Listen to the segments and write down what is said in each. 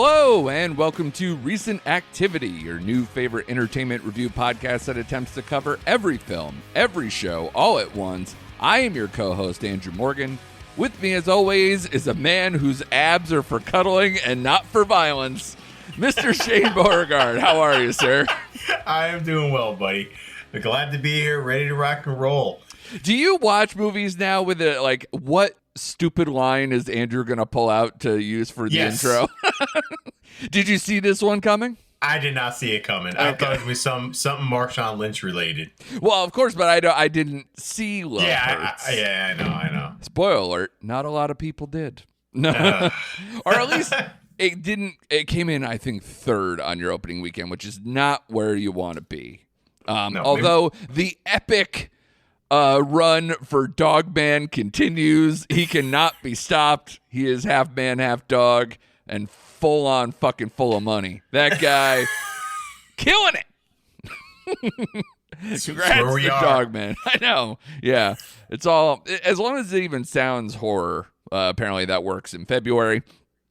Hello, and welcome to Recent Activity, your new favorite entertainment review podcast that attempts to cover every film, every show, all at once. I am your co-host, Andrew Morgan. With me, as always, is a man whose abs are for cuddling and not for violence, Mr. Shane Beauregard. How are you, sir? I am doing well, buddy. Glad to be here, ready to rock and roll. Do you watch movies now with it, like, what stupid line is Andrew going to pull out to use for the intro? Did you see this one coming? I did not see it coming. Okay. I thought it was something Marshawn Lynch related. Well, of course, but I didn't see Love Hurts. I know. Spoiler alert, not a lot of people did. No. Or at least it didn't. It came in, I think, third on your opening weekend, which is not where you want to be. Although the epic run for Dogman continues. He cannot be stopped. He is half man, half dog, and full of money. That guy killing it. Congrats to Dogman. I know. Yeah. It's all, as long as it even sounds horror, apparently that works in February.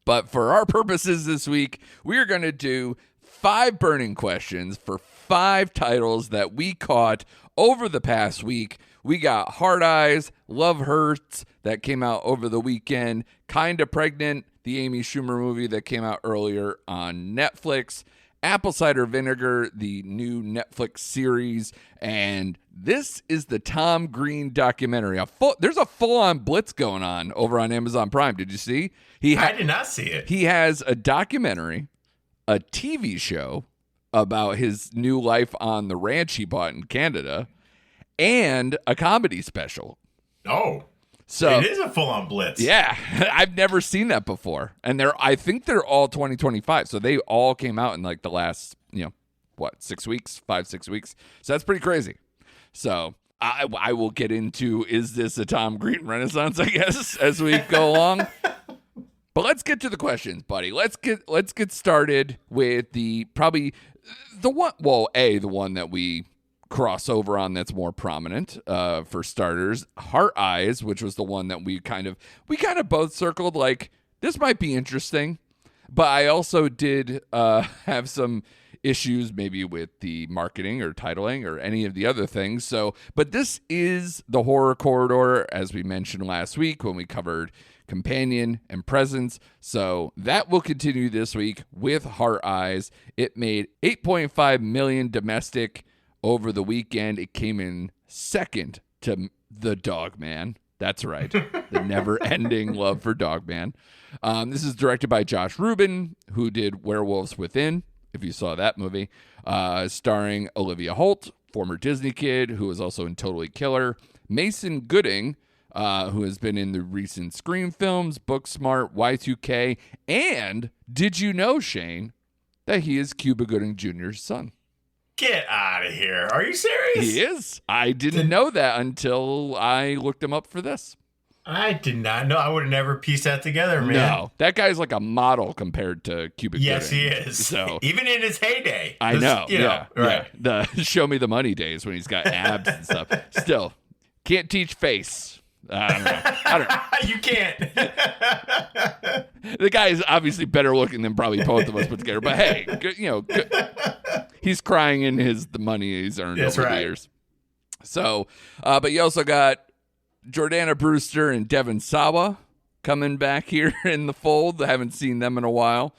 But for our purposes this week, we are going to do 5 burning questions for 5 titles that we caught over the past week. We got Hard Eyes, Love Hurts, that came out over the weekend, Kinda Pregnant, the Amy Schumer movie that came out earlier on Netflix, Apple Cider Vinegar, the new Netflix series, and this is the Tom Green documentary. There's a full-on blitz going on over on Amazon Prime. Did you see? I did not see it. He has a documentary, a TV show about his new life on the ranch he bought in Canada, and a comedy special. Oh, so it is a full-on blitz. Yeah, I've never seen that before. And I think they're all 2025. So they all came out in like the last, 6 weeks, 5-6 weeks. So that's pretty crazy. So I will get into, is this a Tom Green renaissance, I guess, as we go along. But let's get to the questions, buddy. Let's get started with the one that we cross over on that's more prominent for starters. Heart Eyes, which was the one that we kind of both circled like this might be interesting, but I also did have some issues maybe with the marketing or titling or any of the other things. So, but this is the horror corridor, as we mentioned last week when we covered Companion and Presence. So that will continue this week with Heart Eyes. It made $8.5 million domestic over the weekend. It came in second to The Dogman. That's right. The never-ending love for Dogman. This is directed by Josh Rubin, who did Werewolves Within, if you saw that movie, starring Olivia Holt, former Disney kid, who was also in Totally Killer, Mason Gooding, who has been in the recent Scream films, Booksmart, Y2K, and did you know, Shane, that he is Cuba Gooding Jr.'s son? Get out of here. Are you serious? He is. I didn't know that until I looked him up for this. I did not know. I would have never pieced that together, man. No, that guy's like a model compared to Cuba Gooding. Yes, he is. So, even in his heyday. I know. Right. Yeah. The Show Me the Money days when he's got abs and stuff. Still, can't teach face. I don't know. You can't. The guy is obviously better looking than probably both of us put together. But hey, he's crying in the money he's earned over the years. So, but you also got Jordana Brewster and Devon Sawa coming back here in the fold. I haven't seen them in a while.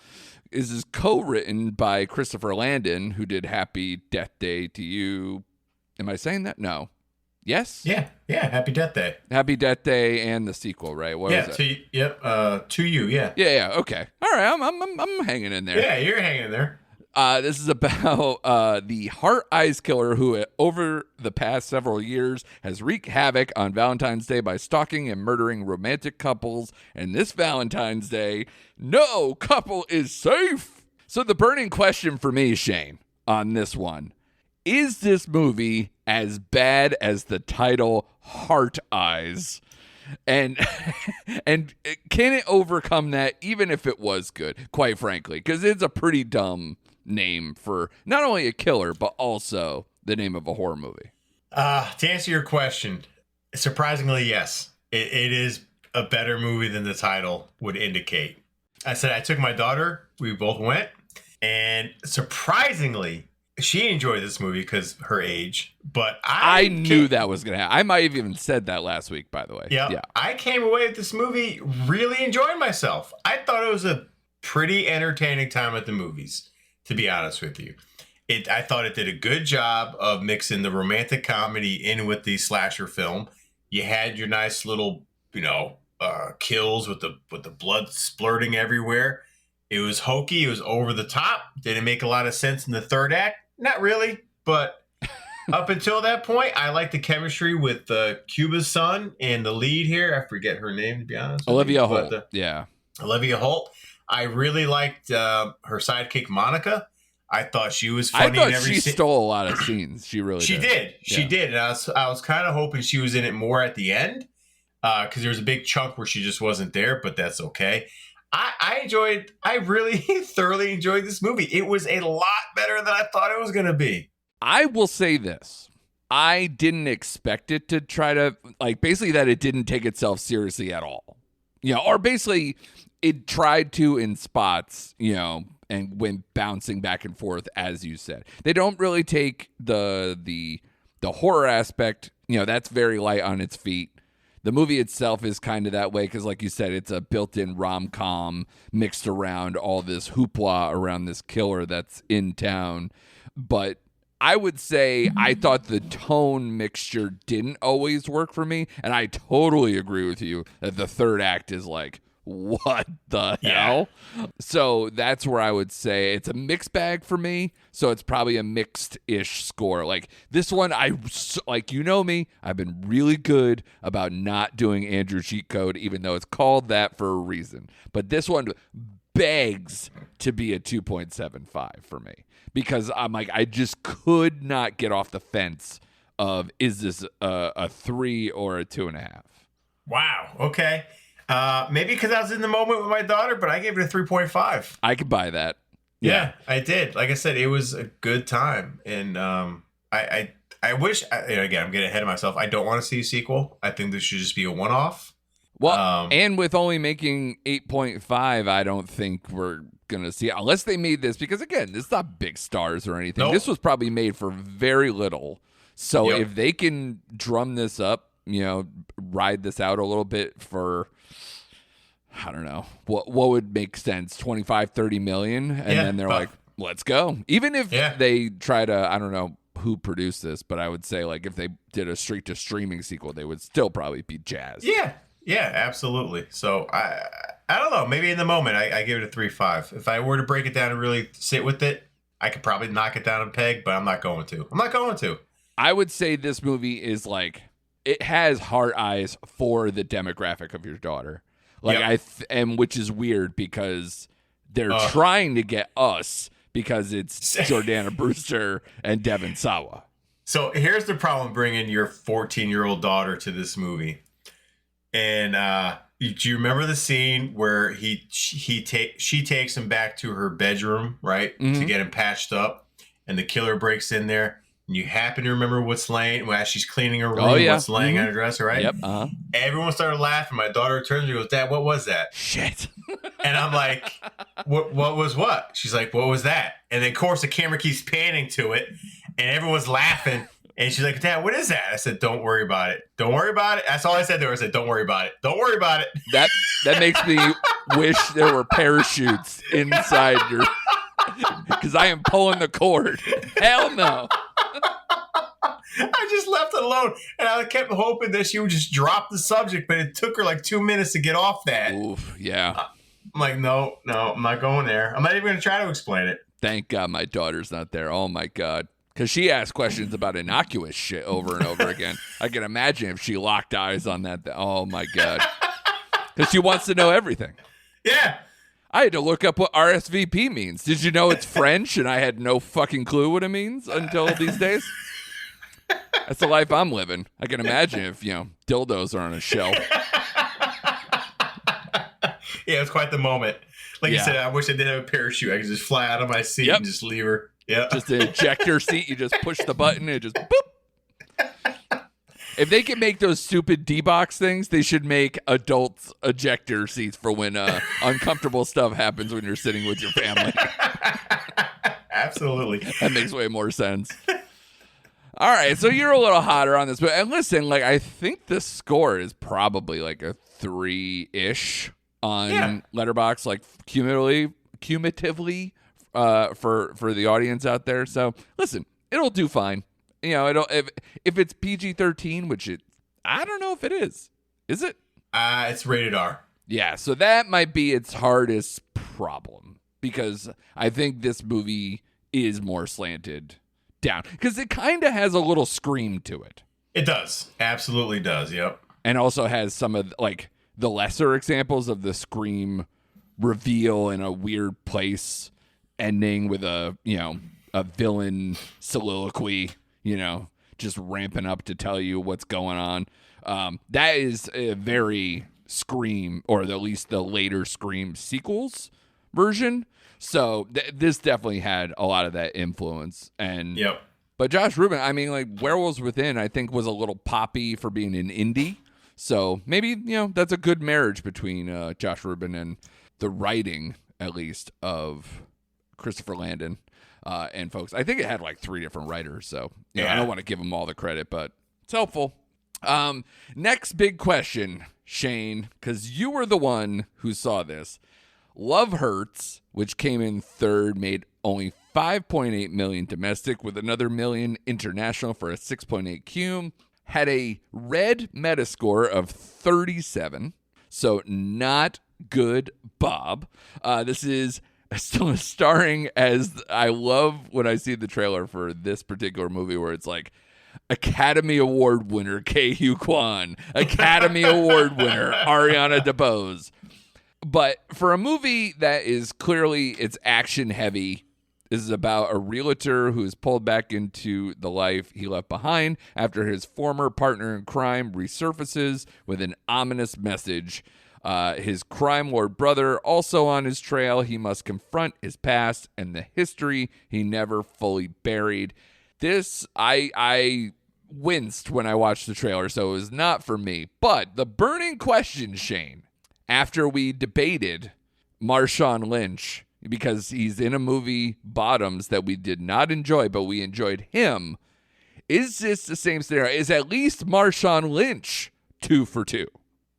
This is co-written by Christopher Landon, who did Happy Death Day to You. Am I saying that? No. Yes? Yeah. Happy Death Day. Happy Death Day and the sequel, right? What was it? To You, yeah. Yeah, okay. All right, I'm hanging in there. Yeah, you're hanging in there. This is about the Heart Eyes killer who, over the past several years, has wreaked havoc on Valentine's Day by stalking and murdering romantic couples. And this Valentine's Day, no couple is safe. So the burning question for me, Shane, on this one, is this movie as bad as the title Heart Eyes? And can it overcome that even if it was good, quite frankly? Because it's a pretty dumb name for not only a killer, but also the name of a horror movie. To answer your question, surprisingly, yes. It is a better movie than the title would indicate. I said I took my daughter. We both went. And surprisingly, she enjoyed this movie because her age. But I knew that was going to happen. I might have even said that last week, by the way. Yeah. I came away with this movie really enjoying myself. I thought it was a pretty entertaining time at the movies, to be honest with you. I thought it did a good job of mixing the romantic comedy in with the slasher film. You had your nice little, kills with the blood splurting everywhere. It was hokey. It was over the top. Did it make a lot of sense in the third act? Not really, but up until that point, I liked the chemistry with Cuba's son and the lead here. I forget her name, to be honest. Olivia Holt. Olivia Holt. I really liked her sidekick, Monica. I thought she was funny. I thought she stole a lot of scenes. She really did. She did. And I was kind of hoping she was in it more at the end because there was a big chunk where she just wasn't there, but that's okay. I really thoroughly enjoyed this movie. It was a lot better than I thought it was going to be. I will say this. I didn't expect it to try to, basically that it didn't take itself seriously at all. Or basically it tried to in spots, and went bouncing back and forth, as you said. They don't really take the horror aspect, that's very light on its feet. The movie itself is kind of that way because, like you said, it's a built-in rom-com mixed around all this hoopla around this killer that's in town. But I would say I thought the tone mixture didn't always work for me, and I totally agree with you that the third act is like, what the hell? So that's where I would say it's a mixed bag for me. So it's probably a mixed-ish score. Like this one, me, I've been really good about not doing Andrew cheat code, even though it's called that for a reason. But this one begs to be a 2.75 for me because I'm like, I just could not get off the fence of, is this a 3 or a 2.5? Wow. Okay. Maybe because I was in the moment with my daughter, but I gave it a 3.5. I could buy that. Yeah, I did. Like I said, it was a good time. And I wish, again, I'm getting ahead of myself. I don't want to see a sequel. I think this should just be a one-off. Well, and with only making 8.5, I don't think we're going to see it. Unless they made this, because again, this is not big stars or anything. Nope. This was probably made for very little. So if they can drum this up, ride this out a little bit for, I don't know, what would make sense, 25, 30 million? And then they're like, let's go. Even if they try to, I don't know who produced this, but I would say like if they did a straight to streaming sequel, they would still probably be jazzed. Yeah, absolutely. So I don't know, maybe in the moment I give it a 3.5. If I were to break it down and really sit with it, I could probably knock it down a peg, but I'm not going to. I would say this movie is like, it has heart eyes for the demographic of your daughter. Like and which is weird because they're trying to get us because it's Jordana Brewster and Devon Sawa. So here's the problem bringing your 14-year-old daughter to this movie. And do you remember the scene where she takes him back to her bedroom, right, to get him patched up, and the killer breaks in there? And you happen to remember what's laying, as she's cleaning her room, what's laying on her dresser, right? Yep. Everyone started laughing. My daughter turns and goes, "Dad, what was that?" Shit. And I'm like, what was what? She's like, "What was that?" And then, of course, the camera keeps panning to it, and everyone's laughing. And she's like, "Dad, what is that?" I said, "Don't worry about it. Don't worry about it." That's all I said to her. I said, "Don't worry about it. Don't worry about it." That makes me wish there were parachutes inside your... Because I am pulling the cord. Hell no. I just left it alone, and I kept hoping that she would just drop the subject, but it took her like 2 minutes to get off that. Oof, yeah. I'm like, no, I'm not going there. I'm not even going to try to explain it. Thank God my daughter's not there. Oh, my God. Because she asks questions about innocuous shit over and over again. I can imagine if she locked eyes on that. Oh, my God. Because she wants to know everything. Yeah. I had to look up what RSVP means. Did you know it's French? And I had no fucking clue what it means until these days. That's the life I'm living. I can imagine if, dildos are on a shelf. Yeah, it's quite the moment. Like you said, I wish I did have a parachute. I could just fly out of my seat and just leave her. Yeah. Just an ejector seat. You just push the button and it just boop. If they can make those stupid D-box things, they should make adult ejector seats for when uncomfortable stuff happens when you're sitting with your family. Absolutely. That makes way more sense. All right, so you're a little hotter on this, but and listen, like I think the score is probably like a 3-ish on Letterboxd, like cumulatively for the audience out there. So listen, it'll do fine. You know, it'll if it's PG-13, which I don't know if it is. Is it? It's rated R. Yeah, so that might be its hardest problem because I think this movie is more slanted down because it kind of has a little Scream to it. It does. Absolutely does. Yep. And also has some of like the lesser examples of the Scream reveal in a weird place ending with a villain soliloquy, just ramping up to tell you what's going on. That is a very Scream, or at least the later Scream sequels version. So this definitely had a lot of that influence. And but Josh Rubin, I mean, like Werewolves Within, I think was a little poppy for being an indie. So maybe, that's a good marriage between Josh Rubin and the writing, at least, of Christopher Landon and folks. I think it had like 3 different writers. So I don't want to give them all the credit, but it's helpful. Next big question, Shane, because you were the one who saw this. Love Hurts, which came in third, made only $5.8 million domestic with another $1 million international for a 6.8 cum. Had a red Metascore of 37, so not good, Bob. This is still starring as, I love when I see the trailer for this particular movie where it's like, Academy Award winner Ke Huy Quan, Academy Award winner Ariana DeBose. But for a movie that is clearly, it's action heavy, this is about a realtor who is pulled back into the life he left behind after his former partner in crime resurfaces with an ominous message. His crime lord brother also on his trail. He must confront his past and the history he never fully buried. This, I winced when I watched the trailer, so it was not for me. But the burning question, Shane, after we debated Marshawn Lynch, because he's in a movie, Bottoms, that we did not enjoy, but we enjoyed him, is this the same scenario? Is at least Marshawn Lynch 2 for 2?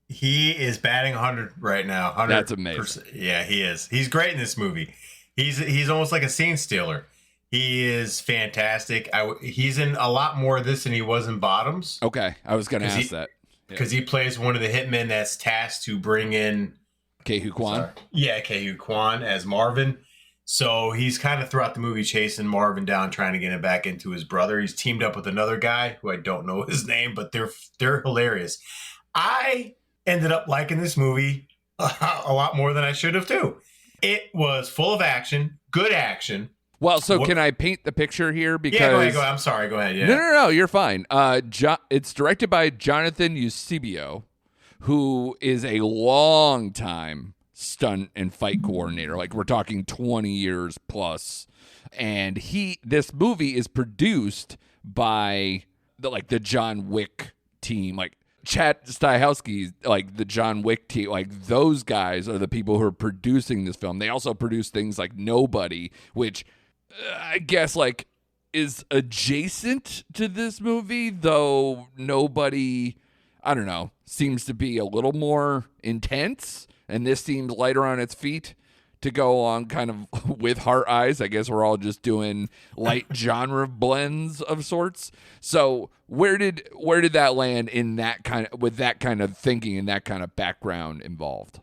He is batting 100 right now. 100%. That's amazing. Yeah, he is. He's great in this movie. He's almost like a scene stealer. He is fantastic. He's in a lot more of this than he was in Bottoms. Okay, I was going to ask that. Because he plays one of the hitmen that's tasked to bring in Ke Huy Quan. Yeah, Ke Huy Quan as Marvin. So he's kind of throughout the movie chasing Marvin down, trying to get him back into his brother. He's teamed up with another guy who I don't know his name, but they're hilarious. I ended up liking this movie a lot more than I should have too. It was full of action, good action. Well, so can I paint the picture here? Because go ahead. I'm sorry. Go ahead. Yeah. No, you're fine. It's directed by Jonathan Eusebio, who is a long time stunt and fight coordinator. Like we're talking 20 years plus. And this movie is produced by the John Wick team, like Chad Stahelski, like the John Wick team, like those guys are the people who are producing this film. They also produce things like Nobody, which I guess like is adjacent to this movie, though Nobody, I don't know, seems to be a little more intense, and this seems lighter on its feet to go on kind of with Heart Eyes. I guess we're all just doing light genre blends of sorts. So where did that land in that with that kind of thinking and that kind of background involved?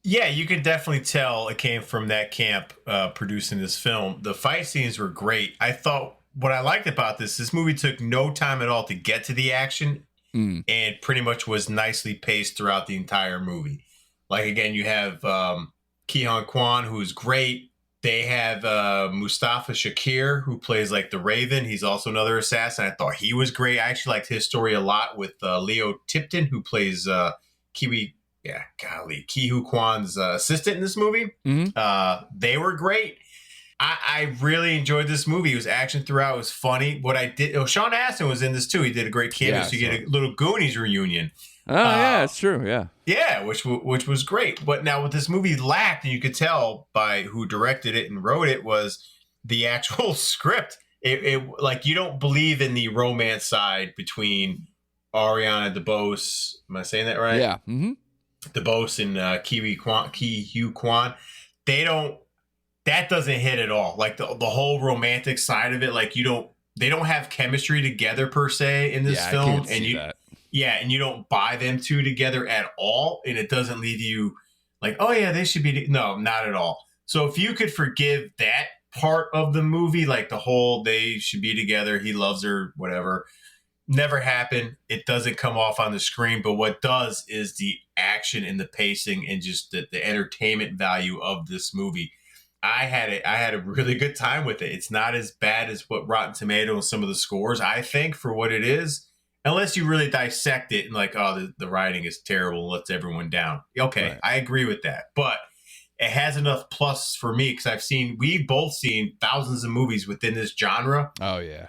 Yeah, you could definitely tell it came from that camp producing this film. The fight scenes were great. I thought what I liked about this movie took no time at all to get to the action and pretty much was nicely paced throughout the entire movie. Like, again, you have Ke Huy Quan, who's great. They have Mustafa Shakir, who plays like the Raven. He's also another assassin. I thought he was great. I actually liked his story a lot with Leo Tipton, who plays Ke Huy Quan's assistant in this movie. Mm-hmm. They were great. I really enjoyed this movie. It was action throughout. It was funny. What I did, Sean Astin was in this too. He did a great cameo. So you get a little Goonies reunion. Oh yeah, it's true. Yeah, yeah, which was great. But now what this movie lacked, and you could tell by who directed it and wrote it, was the actual script. It like, you don't believe in the romance side between Ariana DeBose. Am I saying that right? Yeah. Mm-hmm. DeBose and Ki Hugh Kwan. They don't. That doesn't hit at all. Like the whole romantic side of it, like they don't have chemistry together per se in this film, I can't see that. And you don't buy them two together at all, and it doesn't leave you like, oh yeah, they should be. No, not at all. So if you could forgive that part of the movie, like the whole they should be together, he loves her, whatever, never happened. It doesn't come off on the screen, but what does is the action and the pacing and just the entertainment value of this movie. I had a really good time with it. It's not as bad as what Rotten Tomatoes and some of the scores, I think, for what it is. Unless you really dissect it and like, oh, the writing is terrible, lets everyone down. Okay, right. I agree with that. But it has enough plus for me because we've both seen thousands of movies within this genre. Oh, yeah.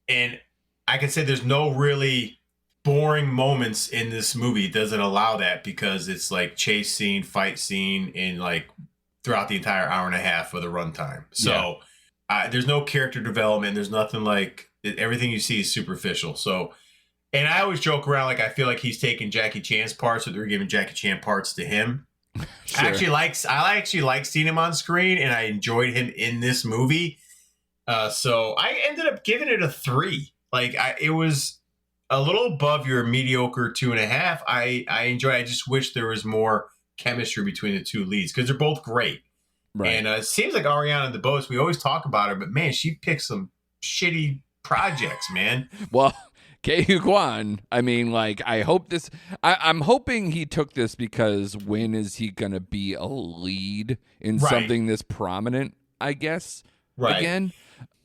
And I can say there's no really boring moments in this movie. It doesn't allow that because it's like chase scene, fight scene, and like throughout the entire hour and a half of the runtime. So there's no character development. There's nothing like everything you see is superficial. So, and I always joke around like I feel like he's taking Jackie Chan's parts, or they're giving Jackie Chan parts to him. Sure. I actually like seeing him on screen, and I enjoyed him in this movie. So I ended up giving it a 3. Like it was a little above your mediocre 2.5. I enjoy. I just wish there was more chemistry between the two leads because they're both great. Right. And it seems like Ariana DeBose, we always talk about her, but man, she picks some shitty projects, man. Well, Ke Kwan, I mean, like, I'm hoping he took this because when is he going to be a lead in something this prominent, I guess, again?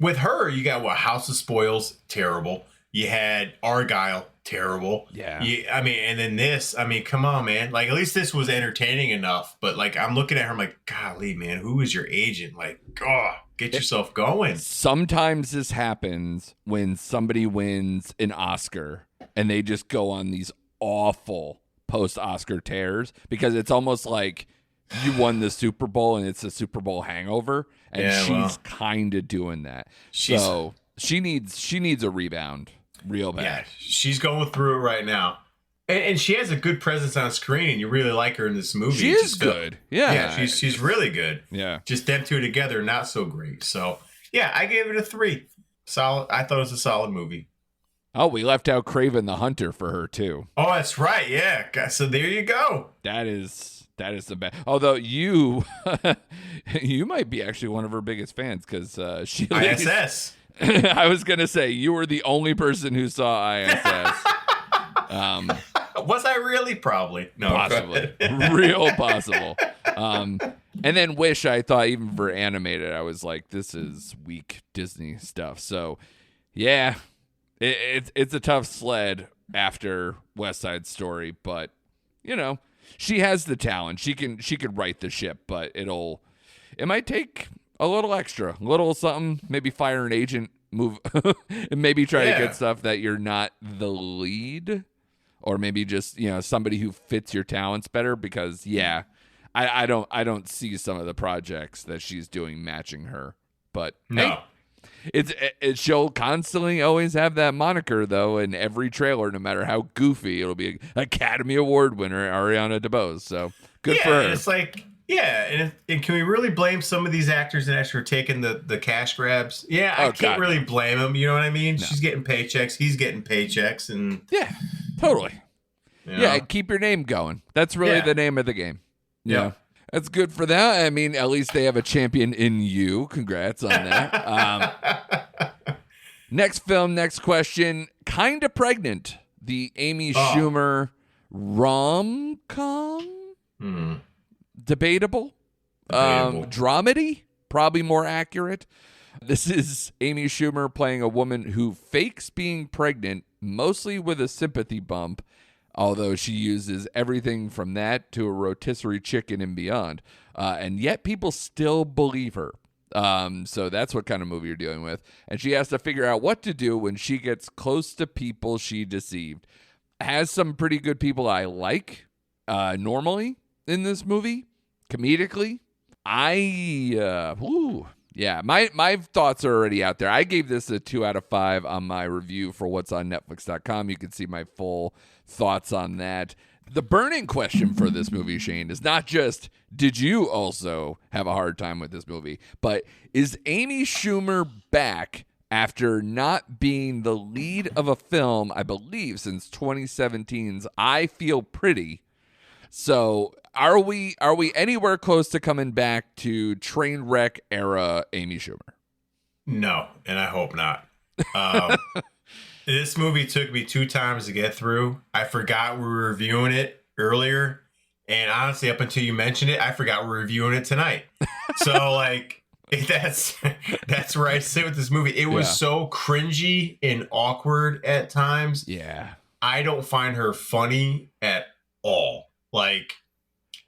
With her, you got House of Spoils, terrible. You had Argyle, terrible. Yeah. And then this, come on, man. Like, at least this was entertaining enough. But, like, I'm looking at her, I'm like, golly, man, who is your agent? Like, get yourself going. Sometimes this happens when somebody wins an Oscar and they just go on these awful post-Oscar tears because it's almost like you won the Super Bowl and it's a Super Bowl hangover. And she's kind of doing that. So she needs a rebound. Real bad. Yeah, she's going through it right now. And she has a good presence on screen, and you really like her in this movie. She is good. Yeah, she's really good. Yeah. Just them two together, not so great. So, yeah, I gave it a 3. Solid. I thought it was a solid movie. Oh, we left out Kraven the Hunter for her, too. Oh, that's right. Yeah. So there you go. That is the best. Although you might be actually one of her biggest fans because she ISS. I was going to say, you were the only person who saw ISS. Was I really? Probably. No. Possibly. Real possible. And then Wish, I thought even for animated, I was like, this is weak Disney stuff. So, yeah, it's a tough sled after West Side Story. But, she has the talent. She could right the ship, but it might take a little extra, a little something, maybe fire an agent, move, and maybe try to get stuff that you're not the lead, or maybe just, somebody who fits your talents better because, I don't see some of the projects that she's doing matching her. But, no. Hey, she'll constantly always have that moniker, though, in every trailer, no matter how goofy. It'll be an Academy Award winner, Ariana DeBose. So, good for her. It's like... Yeah, and can we really blame some of these actors and actors for taking the cash grabs? Yeah, I can't really blame them. You know what I mean? No. She's getting paychecks. He's getting paychecks. And yeah, totally. Yeah, keep your name going. That's really the name of the game. Yeah. That's good for that. I mean, at least they have a champion in you. Congrats on that. Next film, next question. Kinda Pregnant. The Amy Schumer rom-com? Debatable. Dramedy, probably more accurate. This is Amy Schumer playing a woman who fakes being pregnant, mostly with a sympathy bump, although she uses everything from that to a rotisserie chicken and beyond. And yet people still believe her. So that's what kind of movie you're dealing with. And she has to figure out what to do when she gets close to people she deceived. Has some pretty good people I like normally in this movie, comedically. My thoughts are already out there. I gave this a 2 out of 5 on my review for what's on Netflix.com. You can see my full thoughts on that. The burning question for this movie, Shane, is not just, did you also have a hard time with this movie, but is Amy Schumer back after not being the lead of a film, I believe, since 2017's I Feel Pretty? So are we anywhere close to coming back to train wreck era Amy Schumer? No, and I hope not. This movie took me 2 times to get through. I forgot we were reviewing it earlier. And honestly, up until you mentioned it, I forgot we're reviewing it tonight. So, like, that's where I sit with this movie. It was so cringy and awkward at times. Yeah. I don't find her funny at all. Like,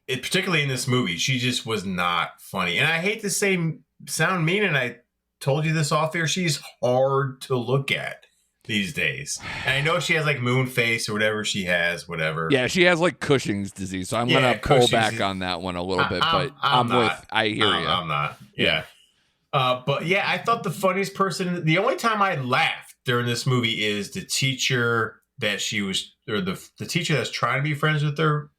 particularly in this movie, she just was not funny. And I hate to sound mean, and I told you this off air, she's hard to look at these days. And I know she has like moon face or whatever she has, whatever. Yeah, she has like Cushing's disease, so I'm gonna pull back on that one a little bit. But I hear you. I'm not. Yeah. But yeah, I thought the funniest person. The only time I laughed during this movie is the teacher that she was, or the teacher that's trying to be friends with her,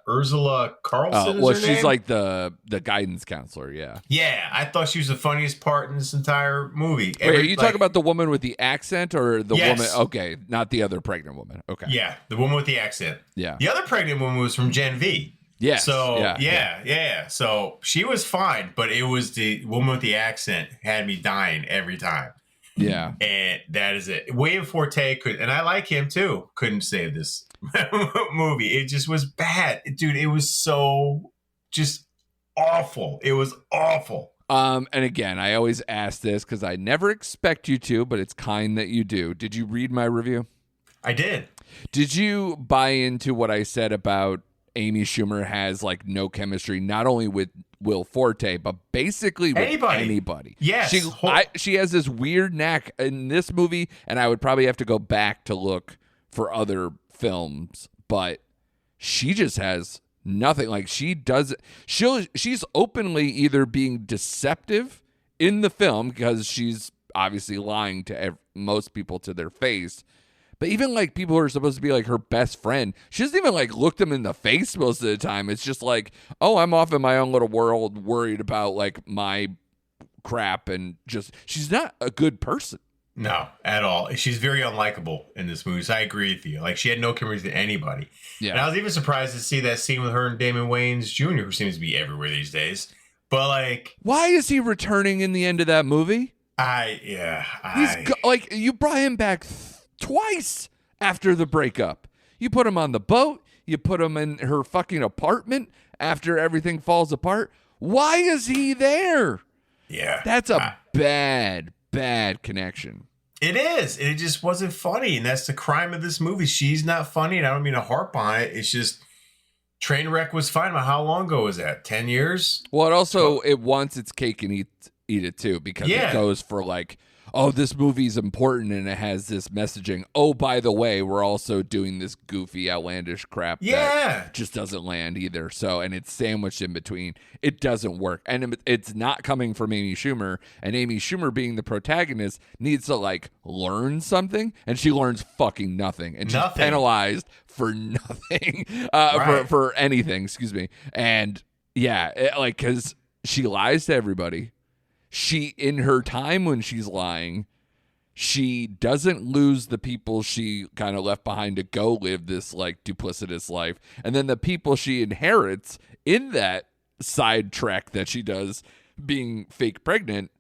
Ursula Carlson. Well, she's like the guidance counselor. Yeah. Yeah, I thought she was the funniest part in this entire movie. Wait, are you talking about the woman with the accent or the woman? Okay, not the other pregnant woman. Okay. Yeah, the woman with the accent. Yeah. The other pregnant woman was from Gen V. Yeah. So yeah. So she was fine, but it was the woman with the accent had me dying every time. Yeah. And that is it. William Forte and I like him too, couldn't save this movie. It just was bad. Dude, it was so just awful. It was awful. And again, I always ask this because I never expect you to, but it's kind that you do. Did you read my review? I did. Did you buy into what I said about Amy Schumer has like no chemistry, not only with Will Forte, but basically with anybody. Yes. She has this weird knack in this movie, and I would probably have to go back to look for other films, but she just has nothing. Like she's openly either being deceptive in the film because she's obviously lying to most people to their face. But even like people who are supposed to be like her best friend, she doesn't even like look them in the face most of the time. It's just like, oh, I'm off in my own little world, worried about like my crap, and just she's not a good person. No, at all. She's very unlikable in this movie. So I agree with you. Like she had no chemistry with anybody. Yeah. And I was even surprised to see that scene with her and Damon Wayans Jr., who seems to be everywhere these days. But like, why is he returning in the end of that movie? Like you brought him back twice after the breakup. You put him on the boat. You put him in her fucking apartment after everything falls apart. Why is he there? Yeah. That's a bad connection. It is. It just wasn't funny. And that's the crime of this movie. She's not funny. And I don't mean to harp on it. It's just Trainwreck was fine. But how long ago was that? 10 years? Well, it also, it wants its cake and eat it too, because it goes for like, oh, this movie's important and it has this messaging. Oh, by the way, we're also doing this goofy, outlandish crap that just doesn't land either. So, and it's sandwiched in between. It doesn't work. And it's not coming from Amy Schumer. And Amy Schumer, being the protagonist, needs to like learn something. And she learns fucking nothing. And she's penalized for nothing, for anything, excuse me. And because she lies to everybody. She, in her time when she's lying, she doesn't lose the people she kind of left behind to go live this like duplicitous life. And then the people she inherits in that side trek that she does being fake pregnant,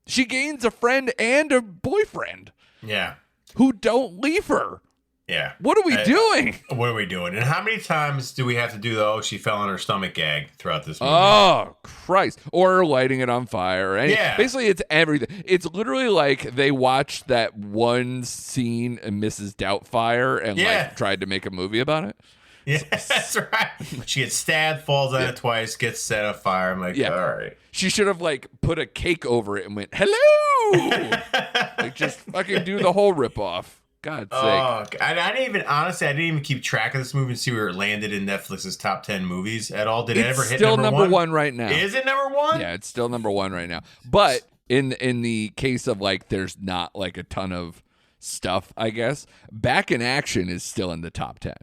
she gains a friend and a boyfriend. Yeah. Who don't leave her. Yeah. What are we doing? What are we doing? And how many times do we have to do the, she fell on her stomach gag throughout this movie? Oh, Christ. Or lighting it on fire. Basically, it's everything. It's literally like they watched that one scene in Mrs. Doubtfire and like tried to make a movie about it. Yeah, that's right. She gets stabbed, falls on it twice, gets set on fire. I'm like, all right. She should have like put a cake over it and went, hello. Like just fucking do the whole ripoff. God's sake. I didn't even keep track of this movie and see where it landed in Netflix's top 10 movies at all. Did it ever hit still number one right now? Is it number one? Yeah, it's still number one right now. But in the case of like, there's not like a ton of stuff, I guess. Back in Action is still in the top 10.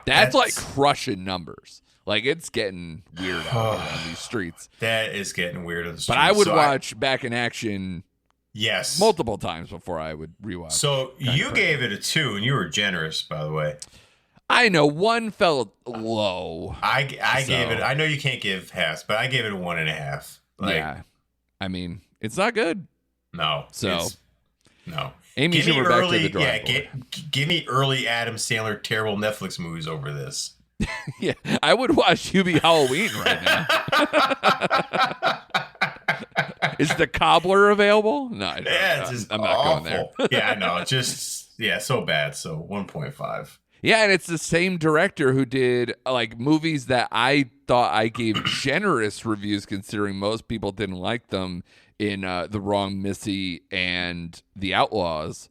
That's like crushing numbers. Like it's getting weird out on these streets. That is getting weird on the streets. But I would watch Back in Action. Yes. Multiple times before I would rewatch. So you gave it a 2, and you were generous, by the way. I know 1 felt low. I gave it. I know you can't give halves, but I gave it a 1.5. Yeah, I mean it's not good. No. So no. Amy Schumer back to the drawing board. Give me early Adam Sandler terrible Netflix movies over this. Yeah, I would watch Hubie Halloween right now. Is The Cobbler available? No, I'm not going there. Yeah, I know. It's just so bad. So 1.5. Yeah, and it's the same director who did like movies that I thought I gave generous reviews, considering most people didn't like them, in The Wrong Missy and The Outlaws.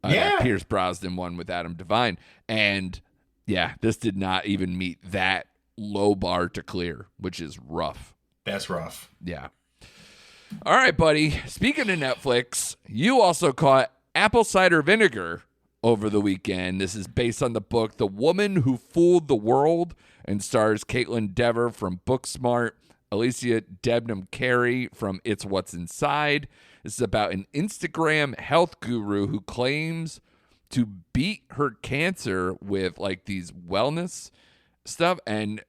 Pierce Brosnan one with Adam Devine. And yeah, this did not even meet that low bar to clear, which is rough. That's rough. Yeah. All right, buddy. Speaking of Netflix, you also caught Apple Cider Vinegar over the weekend. This is based on the book The Woman Who Fooled the World and stars Caitlin Dever from Booksmart, Alicia Debnam Carey from It's What's Inside. This is about an Instagram health guru who claims to beat her cancer with like these wellness stuff, and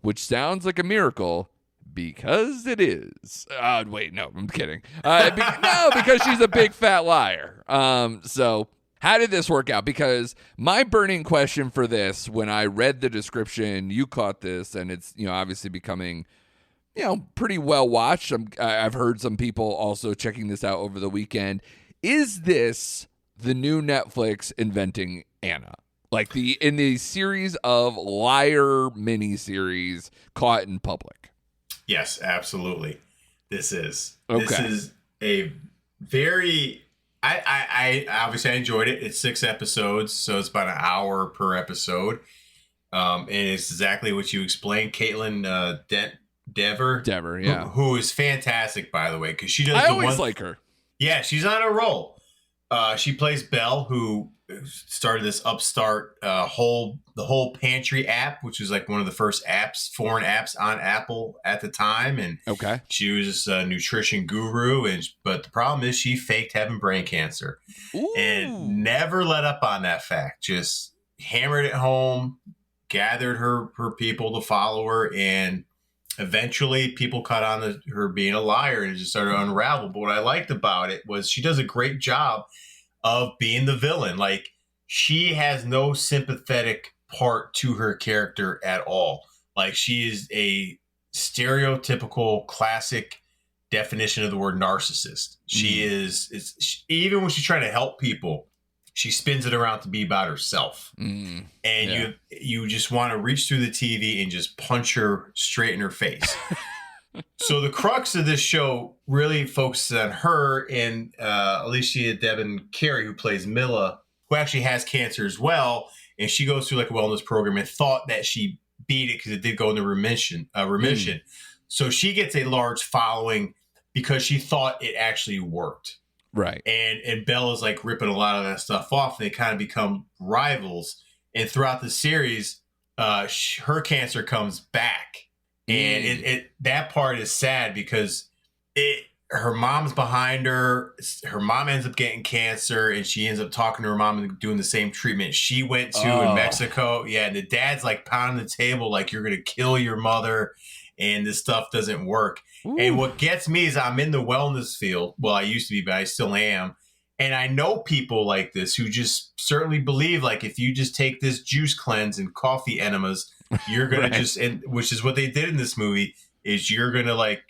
which sounds like a miracle. Because it is. Wait, no, I'm kidding. Because she's a big fat liar. So how did this work out? Because my burning question for this, when I read the description, you caught this, and it's obviously becoming pretty well watched. I've heard some people also checking this out over the weekend. Is this the new Netflix inventing Anna? Like in the series of liar miniseries caught in public? Yes, absolutely. This is. Okay. This is a very. I obviously I enjoyed it. It's 6 episodes, so it's about an hour per episode. And it's exactly what you explained. Caitlin Dever, yeah, who is fantastic, by the way, because she does. I always like her. Yeah, she's on a roll. She plays Belle, who started this upstart the whole pantry app, which was like one of the first foreign apps on Apple at the time. And she was a nutrition guru, but the problem is she faked having brain cancer. Ooh. And never let up on that fact. Just hammered it home, gathered her people to follow her, and eventually people caught on to her being a liar, and it just started to unravel. But what I liked about it was she does a great job of being the villain. Like, she has no sympathetic part to her character at all. Like, she is a stereotypical classic definition of the word narcissist. She is even when she's trying to help people, she spins it around to be about herself. And you just want to reach through the TV and just punch her straight in her face. So the crux of this show really focuses on her and Alicia Debnam Carey, who plays Mila, who actually has cancer as well. And she goes through like a wellness program and thought that she beat it because it did go into remission. So she gets a large following because she thought it actually worked. Right. And Bella's like ripping a lot of that stuff off, and they kind of become rivals. And throughout the series, her cancer comes back. And that part is sad because her mom's behind her. Her mom ends up getting cancer, and she ends up talking to her mom and doing the same treatment she went to in Mexico. Yeah, and the dad's like pounding the table like, you're going to kill your mother, and this stuff doesn't work. Ooh. And what gets me is I'm in the wellness field. Well, I used to be, but I still am. And I know people like this who just certainly believe, like, if you just take this juice cleanse and coffee enemas, you're going to which is what they did in this movie, is you're going to like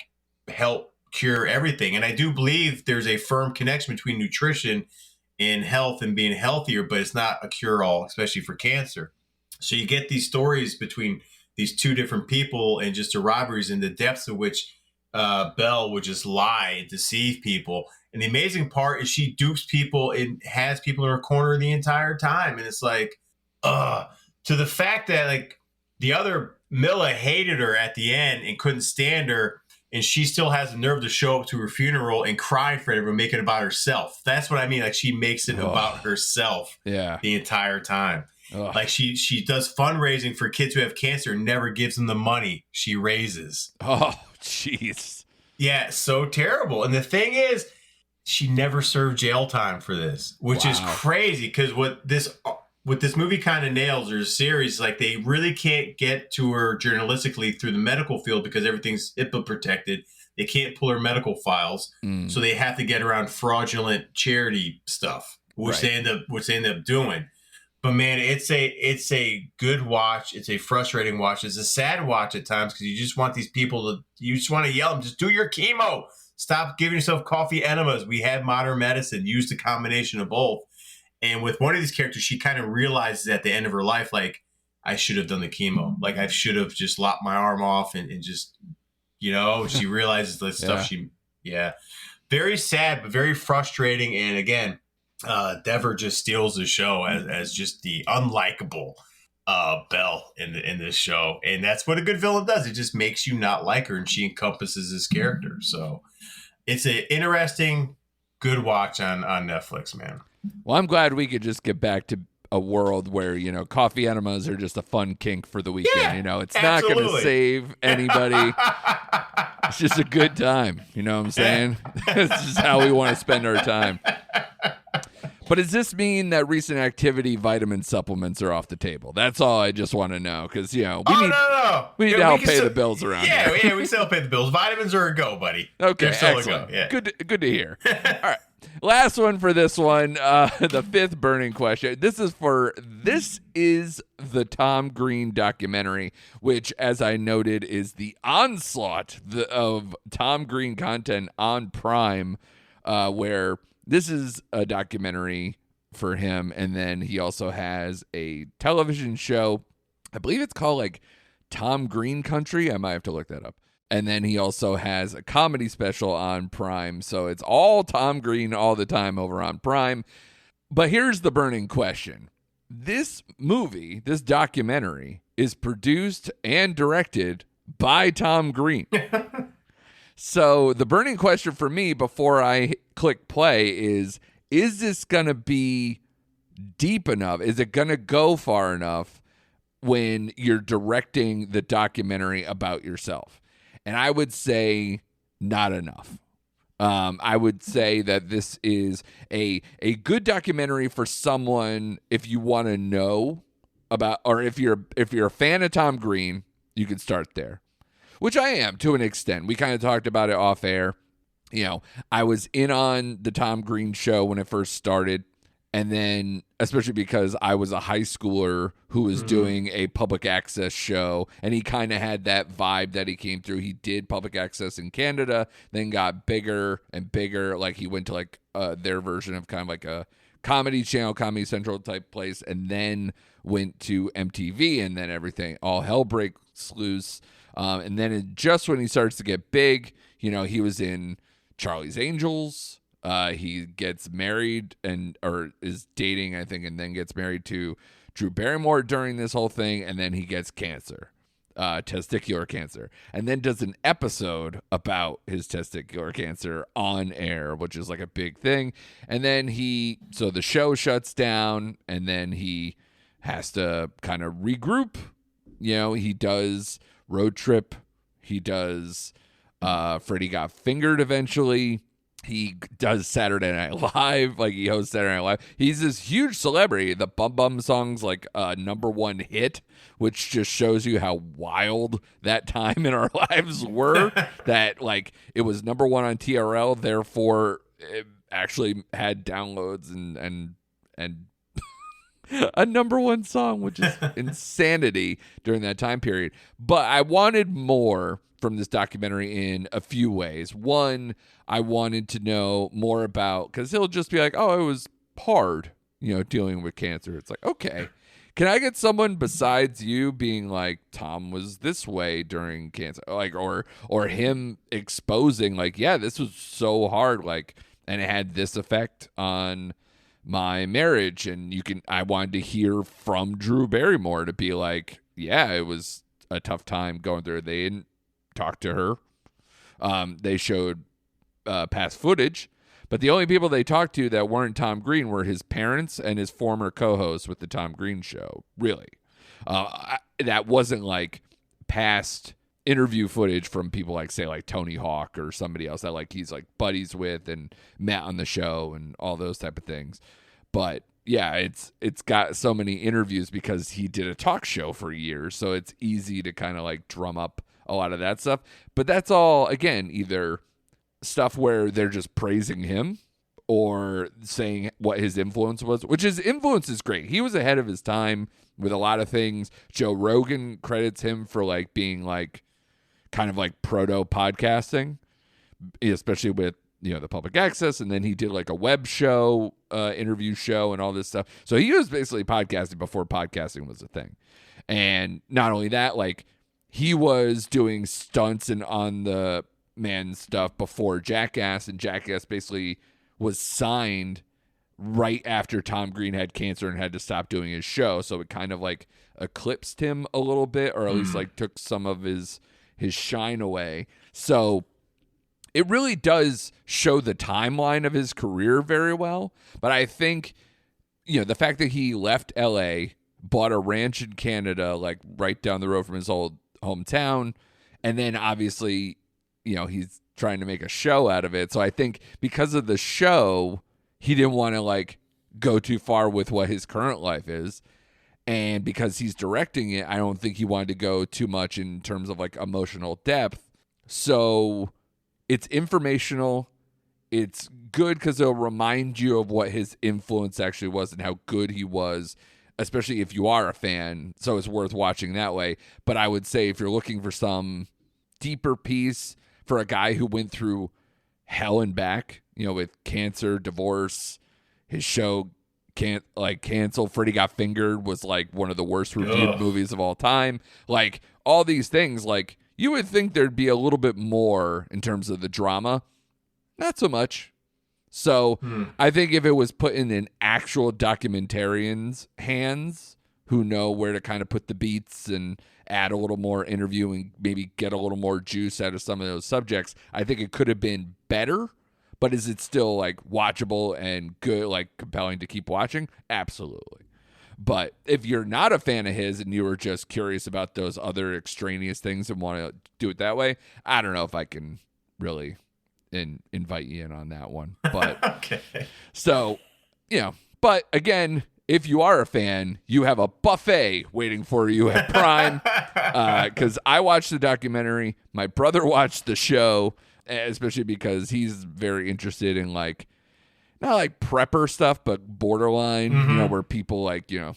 help cure everything. And I do believe there's a firm connection between nutrition and health and being healthier, but it's not a cure all, especially for cancer. So you get these stories between these two different people and just the robberies and the depths of which Belle would just lie and deceive people. And the amazing part is she dupes people and has people in her corner the entire time. And it's like, to the fact that like the other Milla hated her at the end and couldn't stand her. And she still has the nerve to show up to her funeral and cry for it and make it about herself. That's what I mean. Like she makes it about herself the entire time. Like she does fundraising for kids who have cancer and never gives them the money she raises. Oh, jeez. Yeah, so terrible. And the thing is, she never served jail time for this, which is crazy because what this movie kind of nails, or a series, like they really can't get to her journalistically through the medical field because everything's HIPAA protected. They can't pull her medical files, so they have to get around fraudulent charity stuff, which they end up doing. But man, it's a good watch. It's a frustrating watch. It's a sad watch at times because you just want these people you just want to yell them, just do your chemo. Stop giving yourself coffee enemas. We have modern medicine. Use the combination of both. And with one of these characters, she kind of realizes at the end of her life, like, I should have done the chemo. Like, I should have just lopped my arm off and just, she realizes the stuff very sad, but very frustrating. And again, Dever just steals the show as just the unlikable Belle in this show. And that's what a good villain does. It just makes you not like her, and she encompasses this character. So it's an interesting, good watch on Netflix, man. Well, I'm glad we could just get back to a world where, coffee enemas are just a fun kink for the weekend. Yeah, it's not going to save anybody. It's just a good time. You know what I'm saying? This is how we want to spend our time. But does this mean that recent activity vitamin supplements are off the table? That's all I just want to know, because we need to help pay the bills around here. Yeah, we still pay the bills. Vitamins are a go, buddy. Okay, excellent. A go. Yeah. Good to hear. All right, last one for this one, the fifth burning question. This is the Tom Green documentary, which, as I noted, is the onslaught of Tom Green content on Prime, where this is a documentary for him, and then he also has a television show. I believe it's called like Tom Green Country. I might have to look that up. And then he also has a comedy special on Prime. So it's all Tom Green all the time over on Prime. But here's the burning question. This movie, this documentary, is produced and directed by Tom Green. So the burning question for me before I click play is this going to be deep enough? Is it going to go far enough when you're directing the documentary about yourself? And I would say not enough. I would say that this is a good documentary for someone if you want to know about, or if you're a fan of Tom Green, you can start there. Which I am to an extent. We kind of talked about it off air. I was in on the Tom Green show when it first started. And then, especially because I was a high schooler who was doing a public access show, and he kind of had that vibe that he came through. He did public access in Canada, then got bigger and bigger. Like he went to like their version of kind of like a Comedy Channel, Comedy Central type place, and then went to MTV, and then everything, all hell breaks loose. And then just when he starts to get big, he was in Charlie's Angels. He gets married or is dating, I think, and then gets married to Drew Barrymore during this whole thing. And then he gets cancer, testicular cancer, and then does an episode about his testicular cancer on air, which is like a big thing. And then so the show shuts down, and then he has to kind of regroup. He does Road Trip. He does Freddie Got Fingered eventually. He does Saturday Night Live. Like, he hosts Saturday Night Live. He's this huge celebrity. The Bum Bum song's like a #1 hit, which just shows you how wild that time in our lives were. That, like, it was #1 on TRL, therefore it actually had downloads and a #1 song, which is insanity during that time period. But I wanted more from this documentary in a few ways. One, I wanted to know more about, because he'll just be like, oh, it was hard, dealing with cancer. It's like, okay. Can I get someone besides you being like, Tom was this way during cancer, like, or him exposing like, yeah, this was so hard, like, and it had this effect on my marriage, and I wanted to hear from Drew Barrymore to be like, yeah, it was a tough time going through it. They didn't talk to her. They showed past footage, but the only people they talked to that weren't Tom Green were his parents and his former co-host with the Tom Green show. Really. That wasn't like past interview footage from people like, say, like Tony Hawk or somebody else that like he's like buddies with and met on the show and all those type of things. But yeah, it's got so many interviews because he did a talk show for years, so it's easy to kind of like drum up a lot of that stuff. But that's all, again, either stuff where they're just praising him or saying what his influence was, which his influence is great. He was ahead of his time with a lot of things. Joe Rogan credits him for like being like kind of like proto podcasting, especially with, you know, the public access. And then he did like a web show, interview show and all this stuff. So he was basically podcasting before podcasting was a thing. And not only that, like he was doing stunts and on the man stuff before Jackass, and Jackass basically was signed right after Tom Green had cancer and had to stop doing his show. So it kind of like eclipsed him a little bit, or at least like took some of his shine away. So it really does show the timeline of his career very well. But I think, you know, the fact that he left LA, bought a ranch in Canada, like right down the road from his old hometown, and then obviously, you know, he's trying to make a show out of it. So I think because of the show, he didn't want to like go too far with what his current life is. And because he's directing it, I don't think he wanted to go too much in terms of like emotional depth. So it's informational. It's good because it'll remind you of what his influence actually was and how good he was, especially if you are a fan. So it's worth watching that way. But I would say if you're looking for some deeper piece for a guy who went through hell and back, you know, with cancer, divorce, his show canceled. Freddy Got Fingered was like one of the worst reviewed movies of all time. Like all these things, like you would think there'd be a little bit more in terms of the drama. Not so much. So I think if it was put in an actual documentarian's hands who know where to kind of put the beats and add a little more interview and maybe get a little more juice out of some of those subjects, I think it could have been better. But is it still like watchable and good, like compelling to keep watching? Absolutely. But if you're not a fan of his and you were just curious about those other extraneous things and want to do it that way, I don't know if I can really invite you in on that one. But okay. So, you know, but again, if you are a fan, you have a buffet waiting for you at Prime. Because I watched the documentary. My brother watched the show, especially because he's very interested in like, not like prepper stuff, but borderline, you know, where people like, you know,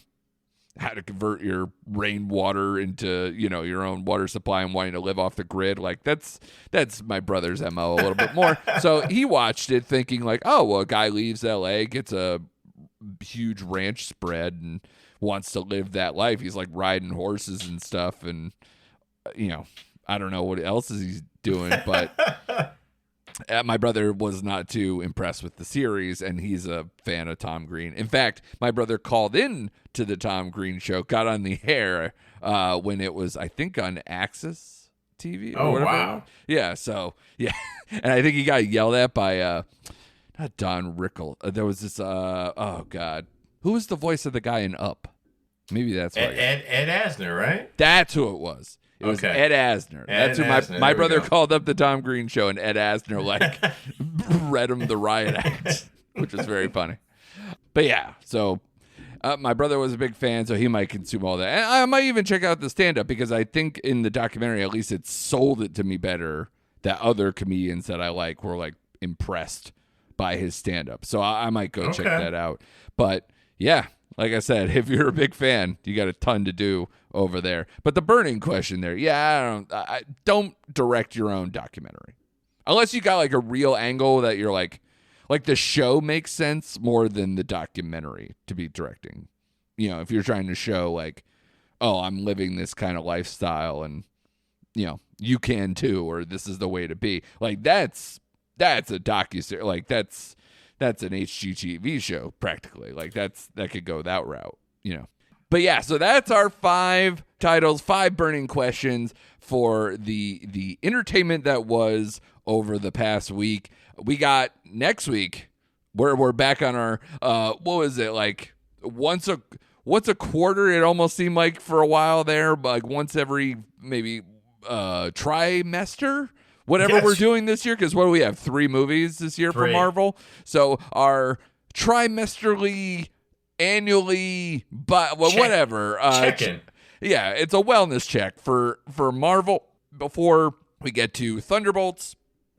how to convert your rainwater into, you know, your own water supply and wanting to live off the grid. Like that's my brother's MO a little bit more. So he watched it thinking like, oh, well, a guy leaves LA, gets a huge ranch spread and wants to live that life. He's like riding horses and stuff. And, you know, I don't know what else is he's doing, but my brother was not too impressed with the series, and he's a fan of Tom Green. In fact, my brother called in to the Tom Green show, got on the air when it was, I think, on Access TV. Or whatever. Wow. Yeah, so, yeah. And I think he got yelled at by, not Don Rickles. There was this, oh, God. Who was the voice of the guy in Up? Maybe that's right. Ed Asner, right? That's who it was. It was Ed Asner. That's who my brother called up the Tom Green show, and Ed Asner like read him the riot act, which was very funny. But yeah, so my brother was a big fan, so he might consume all that. And I might even check out the stand-up because I think in the documentary, at least it sold it to me better that other comedians that I like were like impressed by his stand-up. So I might go check that out. But yeah, like I said, if you're a big fan, you got a ton to do over there. But the burning question there, yeah, I don't direct your own documentary. Unless you got like a real angle that you're like the show makes sense more than the documentary to be directing You know, if you're trying to show like, oh, I'm living this kind of lifestyle and, you know, you can too, or this is the way to be. Like that's a docuseries. Like that's an HGTV show practically. Like that could go that route, you know. But yeah, so that's our 5 titles, 5 burning questions for the entertainment that was over the past week. We got next week where we're back on our what was it, like once a quarter? It almost seemed like for a while there, but like once every maybe trimester, whatever we're doing this year. Because what do we have? 3 movies this year for Marvel. So our trimesterly, annually, but whatever. Check-in. Yeah, it's a wellness check for Marvel before we get to Thunderbolts.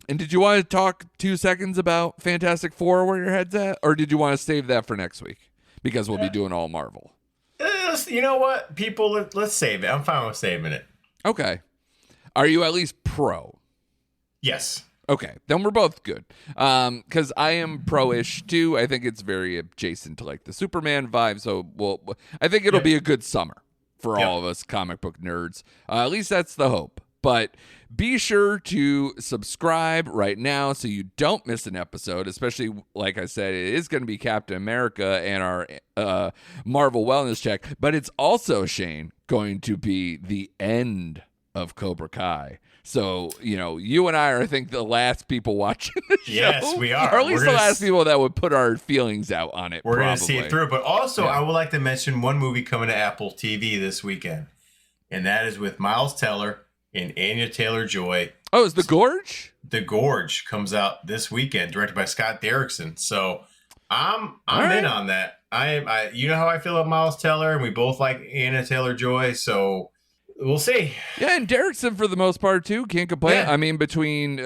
And did you want to talk 2 seconds about Fantastic Four, where your head's at? Or did you want to save that for next week? Because we'll be doing all Marvel. You know what, people? Let's save it. I'm fine with saving it. Okay. Are you at least pro? Yes. Okay, then we're both good. Because I am pro-ish too. I think it's very adjacent to like the Superman vibe. So I think it'll be a good summer for all of us comic book nerds. At least that's the hope. But be sure to subscribe right now so you don't miss an episode, especially, like I said, it is going to be Captain America and our Marvel Wellness Check. But it's also, Shane, going to be the end of Cobra Kai. So, you know, you and I are, I think, the last people watching the show. Yes, we are. Or at least the last people that would put our feelings out on it. We're going to see it through. But also, I would like to mention one movie coming to Apple TV this weekend. And that is with Miles Teller and Anya Taylor-Joy. Oh, is The Gorge? The Gorge comes out this weekend, directed by Scott Derrickson. So I'm in on that. I you know how I feel about Miles Teller, and we both like Anya Taylor-Joy, so we'll see. Yeah, and Derrickson for the most part too. Can't complain. Yeah. I mean, between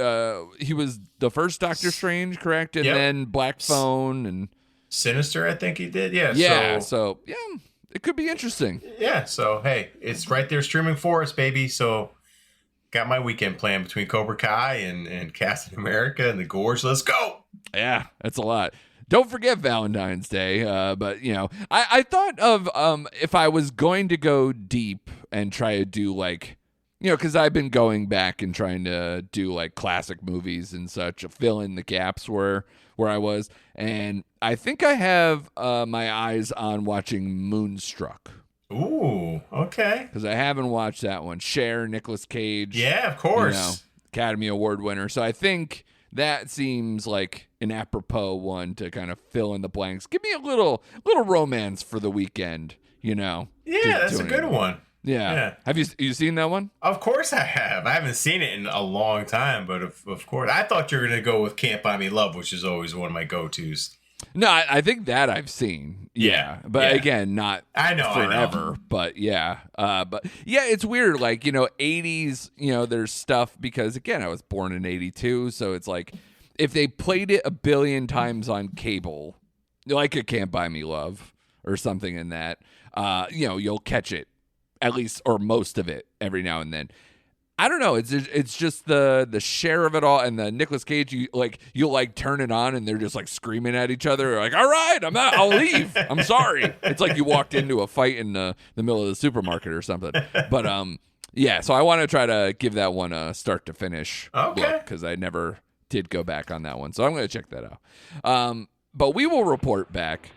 he was the first Doctor Strange, correct, and then Black Phone and Sinister, I think he did. Yeah. Yeah. So it could be interesting. Yeah. So hey, it's right there streaming for us, baby. So got my weekend plan between Cobra Kai and Captain America and The Gorge. Let's go. Yeah, that's a lot. Don't forget Valentine's Day. But, you know, I thought of if I was going to go deep and try to do like, you know, because I've been going back and trying to do like classic movies and such, fill in the gaps where I was. And I think I have my eyes on watching Moonstruck. Ooh, okay. Because I haven't watched that one. Cher, Nicolas Cage. Yeah, of course. You know, Academy Award winner. So I think that seems like an apropos one to kind of fill in the blanks. Give me a little romance for the weekend, you know. Yeah, that's a good one. Yeah. Have you seen that one? Of course I have. I haven't seen it in a long time, but of course. I thought you were going to go with Can't Buy Me Love, which is always one of my go-tos. No, I think that I've seen. Yeah. But again, not forever. But yeah. But yeah, it's weird. Like, you know, 80s, you know, there's stuff because, again, I was born in 82. So it's like if they played it a billion times on cable, like a Can't Buy Me Love or something in that, you know, you'll catch it at least or most of it every now and then. I don't know. It's just the share of it all, and the Nicolas Cage. You'll turn it on, and they're just like screaming at each other. They're like, all right, I'm out. I'll leave. I'm sorry. It's like you walked into a fight in the middle of the supermarket or something. But yeah. So I want to try to give that one a start to finish look because I never did go back on that one. So I'm going to check that out. But we will report back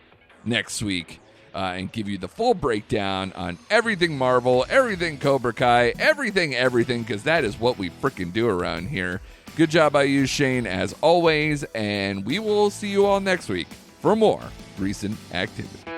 next week. And give you the full breakdown on everything Marvel, everything Cobra Kai, everything, because that is what we freaking do around here. Good job by you, Shane, as always, and we will see you all next week for more recent activity.